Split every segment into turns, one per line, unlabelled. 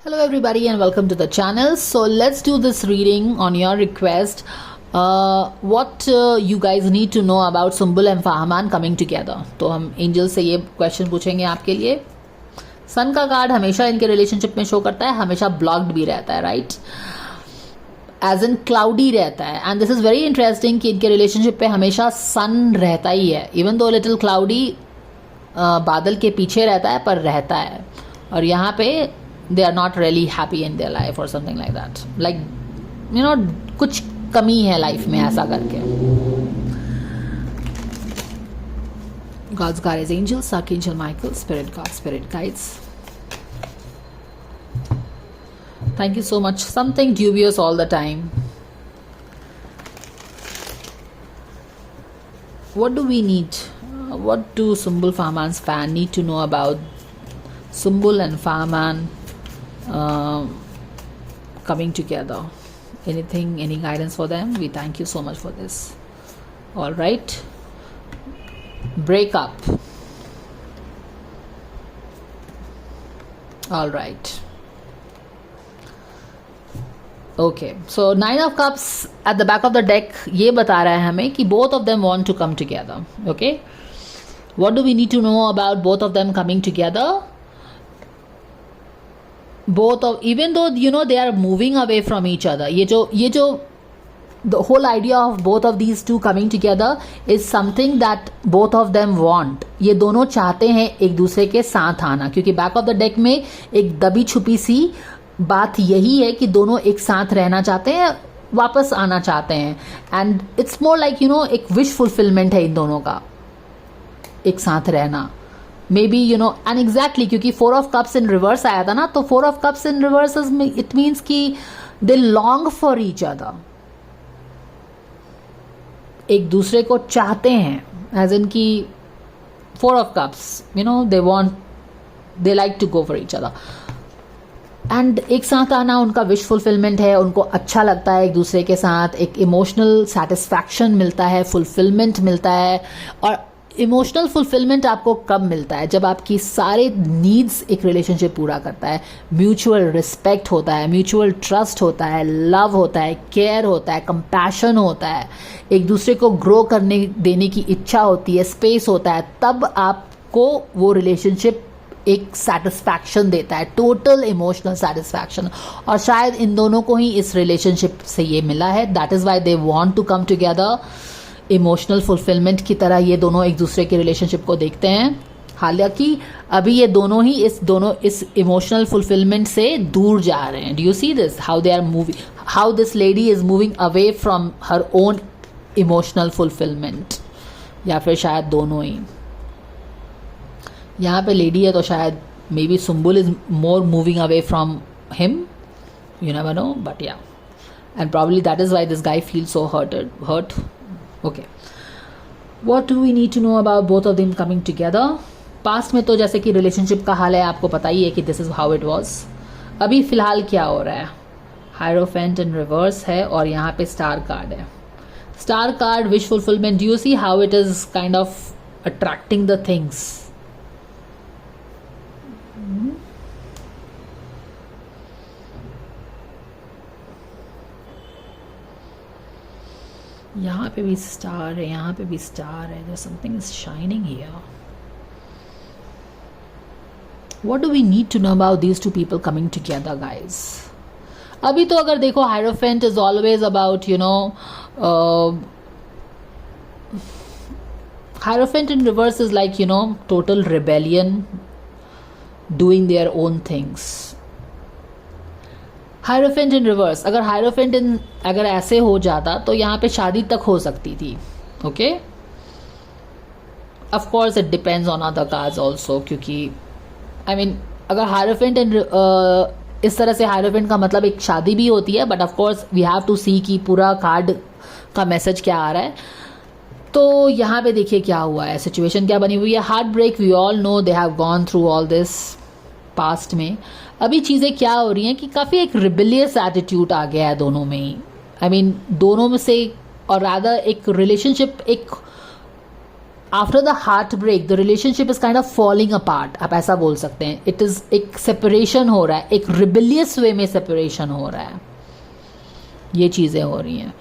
Hello everybody and welcome to the channel. So let's do this reading on your request. What you guys need to know about Sumbul and Fahman coming together. तो हम angel से ये question पूछेंगे आपके लिए. सन का card हमेशा इनके रिलेशनशिप में शो करता है, हमेशा ब्लॉक्ड भी रहता है, राइट, एज इन क्लाउडी रहता है. And this is very interesting कि इनके रिलेशनशिप पे हमेशा सन रहता ही है, इवन दो लिटिल क्लाउडी बादल के पीछे रहता है पर रहता है. और यहाँ पे they are not really happy in their life or something like that, like you know कुछ कमी है लाइफ में ऐसा करके. God's guardians, angels, Archangel Michael, spirit God, spirit guides. Thank you so much. Something dubious all the time. What do we need? What do Sumbul Fahman's fan need to know about Sumbul and Fahman coming together? Anything, any guidance for them? We thank you so much for this. All right, break up. All right, okay, so Nine of Cups at the back of the deck ये बता रहा है हमें कि both of them want to come together. Okay, what do we need to know about both of them coming together? Both of, even though you know they are moving away from each other, ये जो the whole idea of both of these two coming together is something that both of them want. ये दोनों चाहते हैं एक दूसरे के साथ आना, क्योंकि बैक ऑफ द डेक में एक दबी छुपी सी बात यही है कि दोनों एक साथ रहना चाहते हैं, वापस आना चाहते हैं. एंड इट्स मोर लाइक एक विश फुलफिलमेंट है इन दोनों का, एक साथ रहना. मे बी एंड एग्जैक्टली क्योंकि 4 ऑफ कप्स इन रिवर्स आया था ना, तो 4 of cups in reverse it means कि they long for each other, एक दूसरे को चाहते हैं, एज इन की 4 of cups they like to go for each other. And एक साथ आना उनका विश फुलफिलमेंट है, उनको अच्छा लगता है एक दूसरे के साथ, एक इमोशनल सेटिस्फैक्शन मिलता है, फुलफिलमेंट मिलता है. और इमोशनल फुलफिलमेंट आपको कब मिलता है? जब आपकी सारे नीड्स एक रिलेशनशिप पूरा करता है. म्यूचुअल रिस्पेक्ट होता है, म्यूचुअल ट्रस्ट होता है, लव होता है, केयर होता है, कंपैशन होता है, एक दूसरे को ग्रो करने देने की इच्छा होती है, स्पेस होता है. तब आपको वो रिलेशनशिप एक सेटिस्फैक्शन देता है, टोटल इमोशनल सेटिस्फैक्शन. और शायद इन दोनों को ही इस रिलेशनशिप से ये मिला है. That is why they want to come together. Emotional fulfilment की तरह ये दोनों एक दूसरे के रिलेशनशिप को देखते हैं. हालांकि अभी ये दोनों इस इमोशनल फुलफिलमेंट से दूर जा रहे हैं. Do you see this, how they are moving, how this lady is moving away from her own emotional fulfilment. या फिर शायद दोनों ही. यहाँ पे लेडी है तो शायद maybe Sumbul is more moving away from him, you never know, but yeah, and probably that is why this guy feel so hurt. Okay, what do we need to know about both of them coming together? Past में तो जैसे कि relationship का हाल है आपको पता ही है कि this is how it was. अभी फिलहाल क्या हो रहा है? हायरोफेंट इन रिवर्स है और यहाँ पे स्टार कार्ड है. Star card wish fulfilment. Do you see how it is kind of attracting the things? यहाँ पे भी स्टार है, यहाँ पे भी स्टार है. There's something is shining here. What do we need to know about these two people coming together, guys? अभी तो अगर देखो, hierophant is always about hierophant in reverse is like total rebellion, doing their own things. Hierophant in reverse, अगर hierophant इन अगर ऐसे हो जाता तो यहाँ पे शादी तक हो सकती थी. Okay, of course it depends on other cards also, क्योंकि आई मीन अगर हायरोफेंट इन इस तरह से, हायरोफेंट का मतलब एक शादी भी होती है, but of course we have to see कि पूरा कार्ड का मैसेज क्या आ रहा है. तो यहाँ पे देखिए क्या हुआ है, सिचुएशन क्या बनी हुई है. Heartbreak, we all know they have gone through all this past में. अभी चीज़ें क्या हो रही हैं कि काफ़ी एक रिबेलियस एटीट्यूड आ गया है दोनों में ही. आई मीन दोनों में से, और रादर एक रिलेशनशिप एक after the heartbreak the relationship is kind of falling apart, आप ऐसा बोल सकते हैं. इट इज एक सेपरेशन हो रहा है, एक रिबिलियस वे में सेपरेशन हो रहा है. ये चीजें हो रही हैं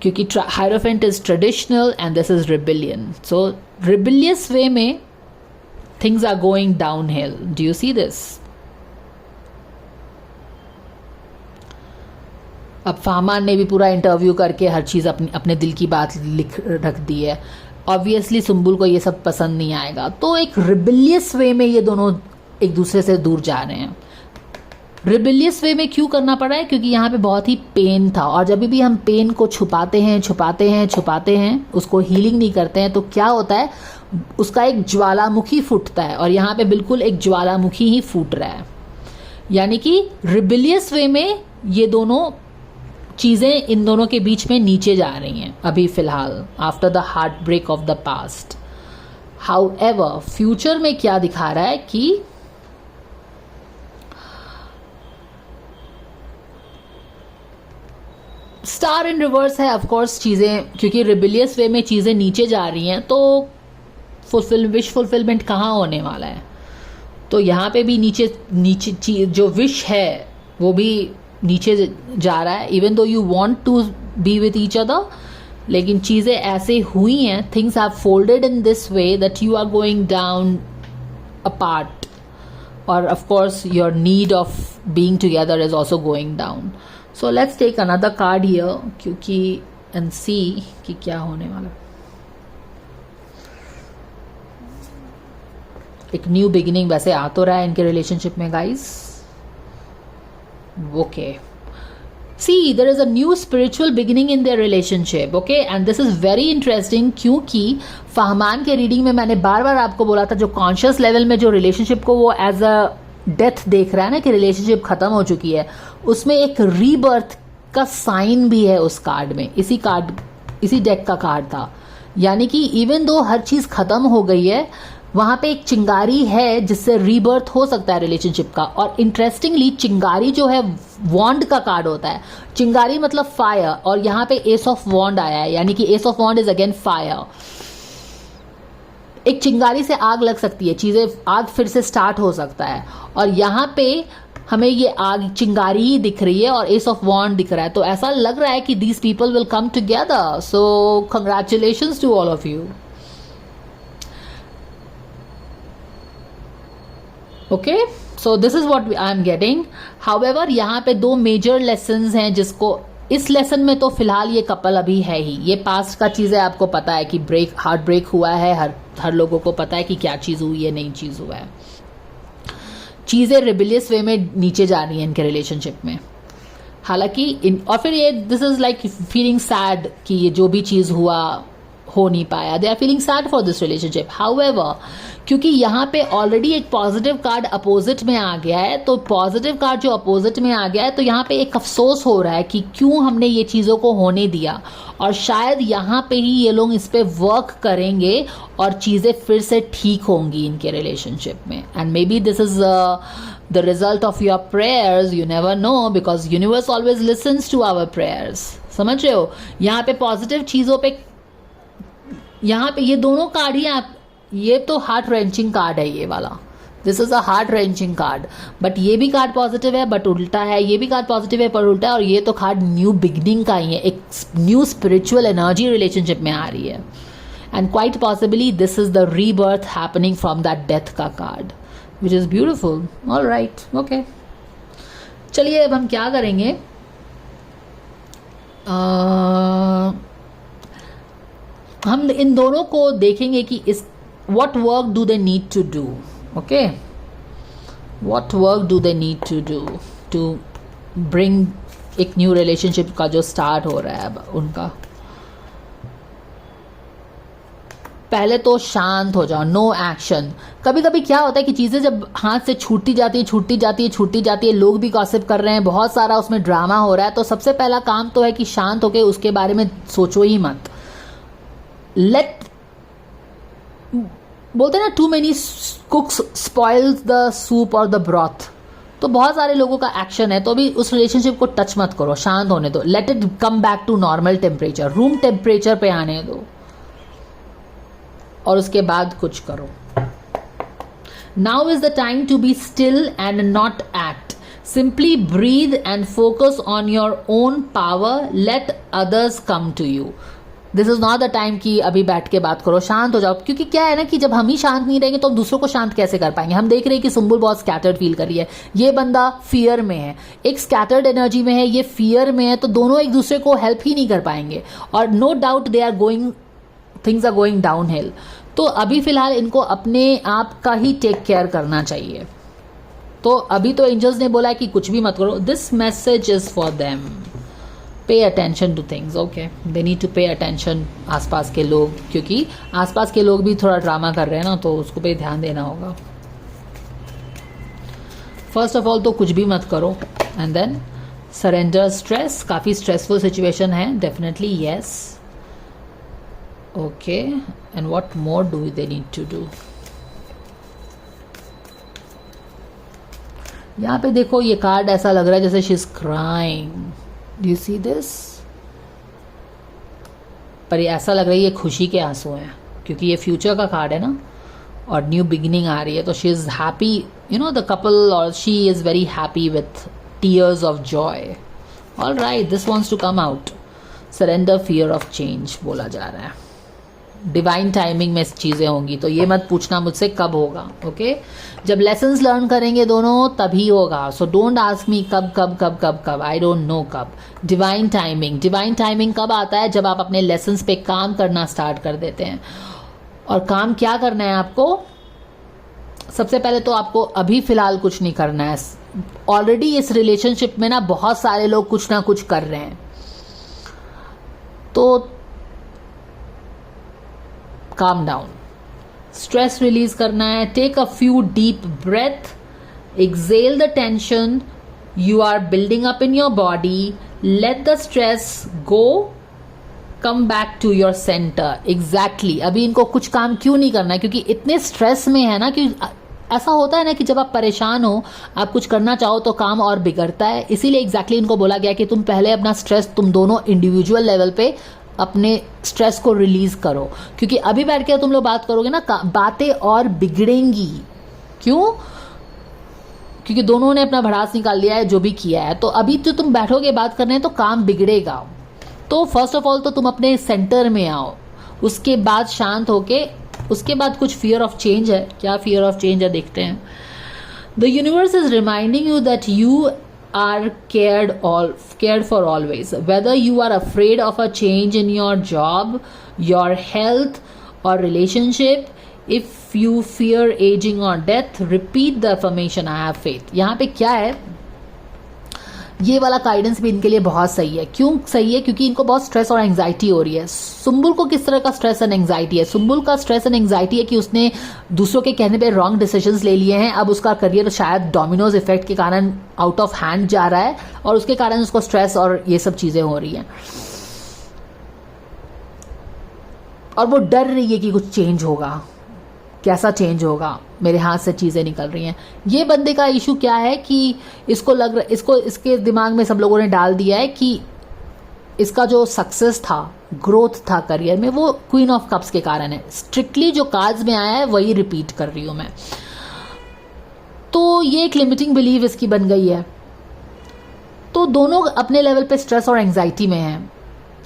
क्योंकि Hierophant is traditional and this is rebellion. So rebellious way में things are going downhill. Do you see this? अब फहमान ने भी पूरा इंटरव्यू करके हर चीज़ अपने दिल की बात लिख रख दी है. ऑब्वियसली सुम्बुल को ये सब पसंद नहीं आएगा, तो एक रिबिलियस वे में ये दोनों एक दूसरे से दूर जा रहे हैं. रिबिलियस वे में क्यों करना पड़ा है? क्योंकि यहाँ पे बहुत ही पेन था, और जब भी हम पेन को छुपाते हैं, उसको हीलिंग नहीं करते हैं, तो क्या होता है, उसका एक ज्वालामुखी फूटता है. और यहाँ पे बिल्कुल एक ज्वालामुखी ही फूट रहा है. यानी कि रिबिलियस वे में ये दोनों चीज़ें इन दोनों के बीच में नीचे जा रही हैं अभी फिलहाल, after the heartbreak of the past. However future में क्या दिखा रहा है कि स्टार इन रिवर्स है. ऑफ कोर्स चीज़ें, क्योंकि रिबिलियस वे में चीज़ें नीचे जा रही हैं, तो विश फुलफिलमेंट कहाँ होने वाला है? तो यहाँ पे भी नीचे जो विश है वो भी नीचे जा रहा है. Even though you want to be with each other, लेकिन चीज़ें ऐसे हुई हैं, things have folded in this way that you are going down apart, और of course your need of being together is also going down. So let's take another card here, क्योंकि and see कि क्या होने वाला. एक new beginning वैसे आ तो रहा है इनके रिलेशनशिप में guys. Okay. See, there is a new spiritual beginning in their relationship, okay? And this is very interesting क्योंकि फहमान के रीडिंग में मैंने बार बार आपको बोला था, जो कॉन्शियस लेवल में जो रिलेशनशिप को वो एज अ डेथ देख रहा है ना, कि रिलेशनशिप खत्म हो चुकी है, उसमें एक रीबर्थ का साइन भी है उस कार्ड में. इसी डेक का कार्ड था. यानी कि इवन दो हर चीज खत्म हो गई है, वहां पे एक चिंगारी है जिससे रीबर्थ हो सकता है रिलेशनशिप का. और इंटरेस्टिंगली चिंगारी जो है वॉन्ड का कार्ड होता है. चिंगारी मतलब फायर, और यहाँ पे एस ऑफ वॉन्ड आया है, यानी कि ace of wand is again fire. एक चिंगारी से आग लग सकती है, चीजें आग फिर से स्टार्ट हो सकता है, और यहाँ पे हमें ये आग चिंगारी ही दिख रही है और एस ऑफ वॉन्ड दिख रहा है. तो ऐसा लग रहा है कि these people will come together. So congratulations to all of you. Okay, so this is what I am getting. However यहाँ पे दो मेजर लेसन्स हैं, जिसको इस लेसन में तो फिलहाल ये कपल अभी है ही. ये पास्ट का चीज़ है, आपको पता है कि हार्ट ब्रेक हुआ है, हर लोगों को पता है कि क्या चीज़ हुई है, नई चीज़ हुआ है. चीज़ें रिबिलियस वे में नीचे जा रही हैं इनके रिलेशनशिप में. हालांकि और फिर ये this is like feeling sad कि ये जो भी चीज़ हुआ हो नहीं पाया. They are feeling sad for this relationship. However क्योंकि यहाँ पे ऑलरेडी एक पॉजिटिव कार्ड अपोजिट में आ गया है, तो पॉजिटिव कार्ड जो अपोजिट में आ गया है, तो यहाँ पे एक अफसोस हो रहा है कि क्यों हमने ये चीज़ों को होने दिया, और शायद यहाँ पे ही ये लोग इस पे वर्क करेंगे और चीज़ें फिर से ठीक होंगी इनके रिलेशनशिप में. And may be this is the result of your prayers. You never know, because universe always listens to our prayers. समझ रहे हो? यहाँ पे पॉजिटिव चीज़ों पे, यहाँ पे ये दोनों कार्ड ही आप, ये तो हार्ट रेंचिंग कार्ड है ये वाला. This is a heart wrenching card. But ये भी कार्ड पॉजिटिव है बट उल्टा है, ये भी कार्ड पॉजिटिव है पर उल्टा है, और ये तो कार्ड न्यू बिगनिंग का ही है. एक न्यू स्पिरिचुअल एनर्जी रिलेशनशिप में आ रही है. And quite possibly this is the rebirth happening from that death का card, which is beautiful. All right, okay. चलिए अब हम क्या करेंगे, हम इन दोनों को देखेंगे कि इस what work do they need to do, okay, what work do they need to do to bring एक न्यू रिलेशनशिप का जो स्टार्ट हो रहा है अब उनका. पहले तो शांत हो जाओ, नो एक्शन. कभी कभी क्या होता है कि चीज़ें जब हाथ से छूटती जाती है, लोग भी गॉसिप कर रहे हैं, बहुत सारा उसमें ड्रामा हो रहा है, तो सबसे पहला काम तो है कि शांत होके उसके बारे में सोचो ही मत. बोलते हैं ना, too many cooks spoils the soup और द ब्रॉथ. तो बहुत सारे लोगों का एक्शन है, तो अभी उस रिलेशनशिप को टच मत करो, शांत होने दो. Let it come back to normal temperature, room temperature पे आने दो. और उसके बाद कुछ करो. Now is the time to be still and not act. Simply breathe and focus on your own power. Let others come to you. This is not the time कि अभी बैठ के बात करो, शांत हो जाओ. क्योंकि क्या है ना कि जब हम ही शांत नहीं रहेंगे तो हम दूसरों को शांत कैसे कर पाएंगे. हम देख रहे हैं कि सुम्बुल बहुत स्कैटर्ड फील कर रही है. ये बंदा फियर में है, एक स्कैटर्ड एनर्जी में है, ये फियर में है. तो दोनों एक दूसरे को हेल्प ही नहीं कर पाएंगे. और no doubt they are going, things are going downhill. तो अभी फिलहाल इनको अपने आप का ही टेक केयर करना चाहिए. तो अभी तो एंजल्स ने बोला है कि कुछ भी मत करो. This message is for them. Pay attention to things. Okay, they need to pay attention. आसपास के लोग, क्योंकि आसपास के लोग भी थोड़ा ड्रामा कर रहे हैं ना, तो उसको पे ध्यान देना होगा. फर्स्ट ऑफ ऑल तो कुछ भी मत करो एंड देन सरेंडर स्ट्रेस. काफ़ी स्ट्रेसफुल सिचुएशन है definitely. Yes. Okay, and what more do they need to do. यहाँ पे देखो ये कार्ड ऐसा लग रहा है जैसे she is crying. Do you see this? पर ये ऐसा लग रहा है ये खुशी के आंसू हैं, क्योंकि ये फ्यूचर का कार्ड है ना, और न्यू बिगिनिंग आ रही है. तो she is happy, you know, the couple, और she is very happy with tears of joy. All right, this wants to come out. Surrender fear of change बोला जा रहा है. डिवाइन टाइमिंग में चीज़ें होंगी, तो ये मत पूछना मुझसे कब होगा. ओके, जब लेसन्स लर्न करेंगे दोनों तभी होगा. सो डोंट आस्क मी कब कब कब कब कब. आई डोंट नो कब. Divine timing. डिवाइन टाइमिंग कब आता है? जब आप अपने लेसन्स पे काम करना स्टार्ट कर देते हैं. और काम क्या करना है आपको? सबसे पहले तो आपको अभी फिलहाल कुछ नहीं करना है. ऑलरेडी इस रिलेशनशिप में ना बहुत सारे लोग कुछ ना कुछ कर रहे हैं. तो calm down. स्ट्रेस रिलीज करना है. Take a few deep breath. Exhale the tension you are building up in your body. Let the stress go. Come back to your center. Exactly. अभी इनको कुछ काम क्यों नहीं करना है? क्योंकि इतने स्ट्रेस में है ना, कि ऐसा होता है ना कि जब आप परेशान हो, आप कुछ करना चाहो तो काम और बिगड़ता है. इसीलिए एग्जैक्टली इनको बोला गया कि तुम पहले अपना स्ट्रेस, तुम दोनों इंडिविजुअल लेवल पे अपने स्ट्रेस को रिलीज करो. क्योंकि अभी बैठ के तुम लोग बात करोगे ना, बातें और बिगड़ेंगी. क्यों? क्योंकि दोनों ने अपना भड़ास निकाल लिया है जो भी किया है. तो अभी तो तुम बैठोगे बात करने तो काम बिगड़ेगा. तो फर्स्ट ऑफ ऑल तो तुम अपने सेंटर में आओ. उसके बाद शांत होके, उसके बाद कुछ फियर ऑफ चेंज है. क्या फियर ऑफ चेंज है देखते हैं. The universe is reminding you that you are cared for always. Whether you are afraid of a change in your job, your health or relationship, if you fear aging or death, repeat the affirmation, I have faith. यहाँ पे क्या है, ये वाला guidance भी इनके लिए बहुत सही है. क्यों सही है? क्योंकि इनको बहुत स्ट्रेस और एंजाइटी हो रही है. सुम्बुल को किस तरह का स्ट्रेस एंड एंजाइटी है? सुम्बुल का स्ट्रेस एंड एंजाइटी है कि उसने दूसरों के कहने पे रॉन्ग डिसीजंस ले लिए हैं. अब उसका करियर शायद डोमिनोज इफेक्ट के कारण आउट ऑफ हैंड जा रहा है, और उसके कारण उसको स्ट्रेस और ये सब चीजें हो रही हैं. और वो डर रही है कि कुछ चेंज होगा. कैसा चेंज होगा? मेरे हाथ से चीज़ें निकल रही हैं. ये बंदे का इशू क्या है कि इसको इसके दिमाग में सब लोगों ने डाल दिया है कि इसका जो सक्सेस था, ग्रोथ था करियर में, वो क्वीन ऑफ कप्स के कारण है. स्ट्रिक्टली जो कार्ड्स में आया है वही रिपीट कर रही हूँ मैं. तो ये एक लिमिटिंग बिलीव इसकी बन गई है. तो दोनों अपने लेवल पे स्ट्रेस और एंजाइटी में हैं.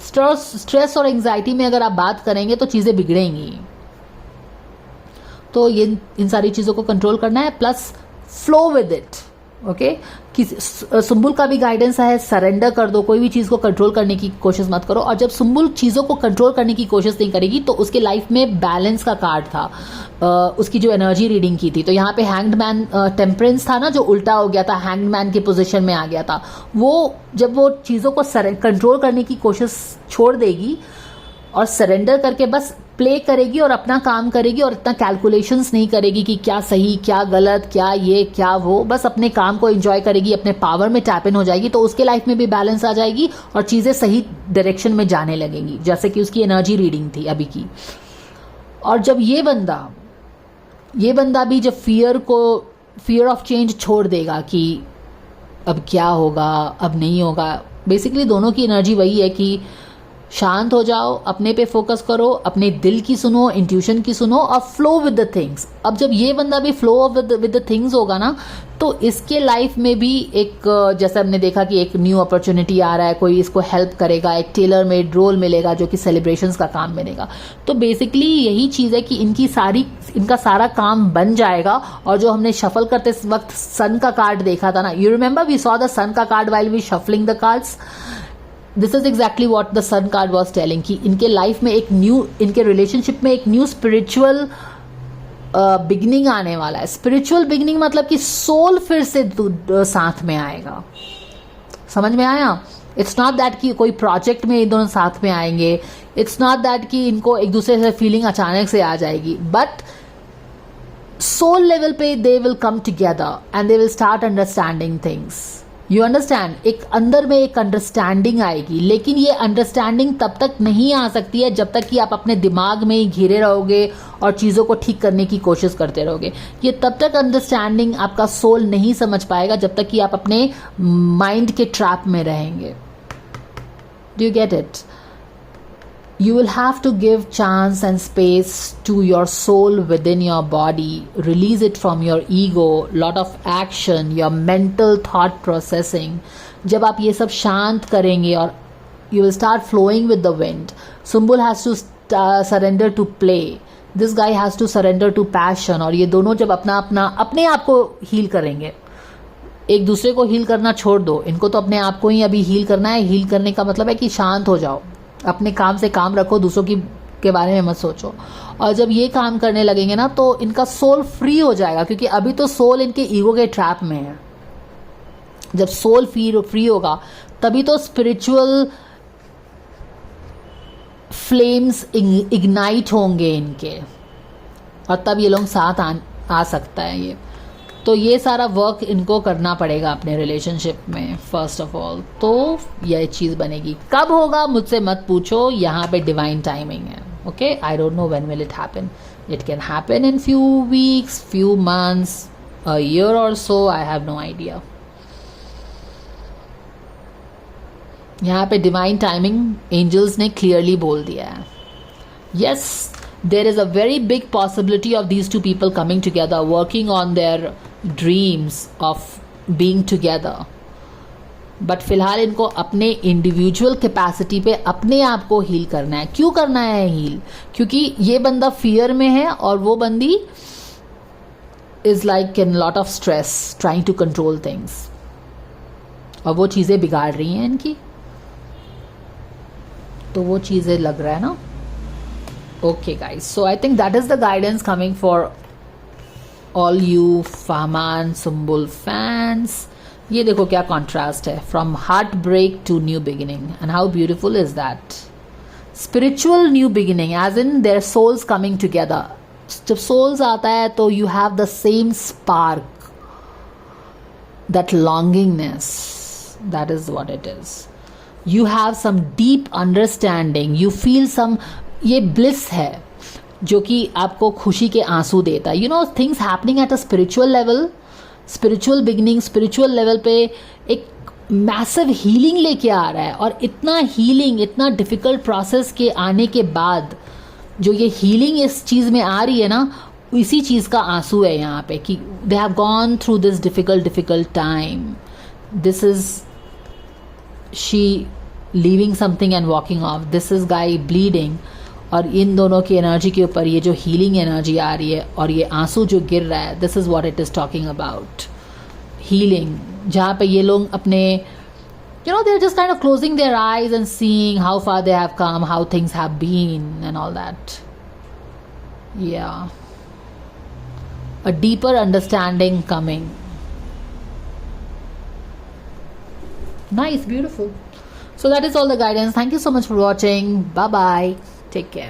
स्ट्रेस और एंजाइटी में अगर आप बात करेंगे तो चीज़ें बिगड़ेंगी. तो ये इन सारी चीज़ों को कंट्रोल करना है, plus flow with it. Okay, Sumbul का भी गाइडेंस है, सरेंडर कर दो. कोई भी चीज़ को कंट्रोल करने की कोशिश मत करो. और जब सुम्बुल चीज़ों को कंट्रोल करने की कोशिश नहीं करेगी तो उसके लाइफ में बैलेंस का कार्ड था. उसकी जो एनर्जी रीडिंग की थी, तो यहाँ पे हैंग्ड मैन, टेम्परेंस था ना जो उल्टा हो गया था, हैंग्ड मैन की पोजीशन में आ गया था. वो जब वो चीज़ों को कंट्रोल करने की कोशिश छोड़ देगी और सरेंडर करके बस प्ले करेगी और अपना काम करेगी, और इतना कैलकुलेशंस नहीं करेगी कि क्या सही क्या गलत, क्या ये क्या वो, बस अपने काम को एंजॉय करेगी, अपने पावर में टैप इन हो जाएगी, तो उसके लाइफ में भी बैलेंस आ जाएगी और चीज़ें सही डायरेक्शन में जाने लगेंगी, जैसे कि उसकी एनर्जी रीडिंग थी अभी की. और जब ये बंदा भी जब फियर ऑफ चेंज छोड़ देगा कि अब क्या होगा, अब नहीं होगा. बेसिकली दोनों की एनर्जी वही है कि शांत हो जाओ, अपने पे फोकस करो, अपने दिल की सुनो, इंट्यूशन की सुनो और फ्लो विद द थिंग्स। अब जब ये बंदा भी फ्लो विद द थिंग्स होगा ना, तो इसके लाइफ में भी एक, जैसे हमने देखा कि एक न्यू अपॉर्चुनिटी आ रहा है, कोई इसको हेल्प करेगा, एक टेलर मेड रोल मिलेगा जो कि सेलिब्रेशंस का काम मिलेगा। तो बेसिकली यही चीज़ है कि इनका सारा काम बन जाएगा। और जो हमने शफल करते वक्त सन का कार्ड देखा था ना, you remember we saw the sun का card while we shuffling the cards. This is exactly what the sun card was telling कि इनके लाइफ में एक न्यू, इनके रिलेशनशिप में एक न्यू स्पिरिचुअल बिगनिंग आने वाला है। स्पिरिचुअल बिगनिंग मतलब कि सोल फिर से साथ में आएगा। समझ में आया? इट्स नॉट दैट कि कोई प्रोजेक्ट में ये दोनों साथ में आएंगे, इट्स नॉट दैट कि इनको एक दूसरे से फीलिंग अचानक से आ जाएगी, बट सोल लेवल पे they will come together and they will start understanding things. You understand? एक अंदर में एक अंडरस्टैंडिंग आएगी, लेकिन ये अंडरस्टैंडिंग तब तक नहीं आ सकती है जब तक कि आप अपने दिमाग में ही घिरे रहोगे और चीज़ों को ठीक करने की कोशिश करते रहोगे। ये तब तक अंडरस्टैंडिंग आपका सोल नहीं समझ पाएगा जब तक कि आप अपने माइंड के ट्रैप में रहेंगे। Do you get it? You will have to give chance and space to your soul within your body, release it from your ego, lot of action, your mental thought processing. जब आप ये सब शांत करेंगे और you will start flowing with the wind. Sumbul has to surrender to play. This guy has to surrender to passion. और ये दोनों जब अपने आप को हील करेंगे, एक दूसरे को हील करना छोड़ दो, इनको तो अपने आप को ही अभी हील करना है। हील करने का मतलब है कि शांत हो जाओ, अपने काम से काम रखो, दूसरों के बारे में मत सोचो। और जब ये काम करने लगेंगे ना, तो इनका सोल फ्री हो जाएगा, क्योंकि अभी तो सोल इनके ईगो के ट्रैप में है। जब सोल फ्री होगा तभी तो स्पिरिचुअल फ्लेम्स इग्नाइट होंगे इनके, और तब ये लोग साथ आ सकता है ये। तो ये सारा वर्क इनको करना पड़ेगा अपने रिलेशनशिप में फर्स्ट ऑफ ऑल, तो यह चीज़ बनेगी। कब होगा मुझसे मत पूछो, यहाँ पे डिवाइन टाइमिंग है। Okay, I don't know when will it happen. It can happen in few weeks, few months, a year और सो, आई हैव नो आइडिया। यहाँ पे डिवाइन टाइमिंग एंजल्स ने क्लियरली बोल दिया है। Yes, there is a very big possibility of these two people coming together, working on their dreams of being together. But फिलहाल इनको अपने इंडिविजुअल कैपेसिटी पे अपने आप को हील करना है। क्यों करना है हील? क्योंकि ये बंदा फियर में है और वो बंदी is like in lot of stress trying to control things, और वो चीज़ें बिगाड़ रही हैं इनकी। तो वो चीज़ें लग रहा है ना। Okay guys, so I think that is the guidance coming for all you Fahman Sumbul fans. ये देखो क्या contrast है, from heartbreak to new beginning, and how beautiful is that? Spiritual new beginning, as in their souls coming together. जब souls आता है तो you have the same spark, that longingness, that is what it is. You have some deep understanding, you feel some, ये bliss है जो कि आपको खुशी के आंसू देता है। You know, things happening at a spiritual level, spiritual beginning, spiritual level पे एक मैसिव हीलिंग लेके आ रहा है। और इतना हीलिंग, इतना डिफ़िकल्ट प्रोसेस के आने के बाद जो ये हीलिंग इस चीज़ में आ रही है ना, इसी चीज़ का आंसू है यहाँ पे कि दे have gone through this difficult time. This is she leaving something and walking of, this is guy bleeding. और इन दोनों की एनर्जी के ऊपर ये जो हीलिंग एनर्जी आ रही है और ये आंसू जो गिर रहा है, this is what it is talking about healing, जहाँ पे ये लोग अपने, you know, they're just kind of closing their eyes and seeing how far they have come, how things have been and all that. Yeah, a deeper understanding coming. Nice, beautiful. So that is all the guidance. Thank you so much for watching. Bye bye. Take care.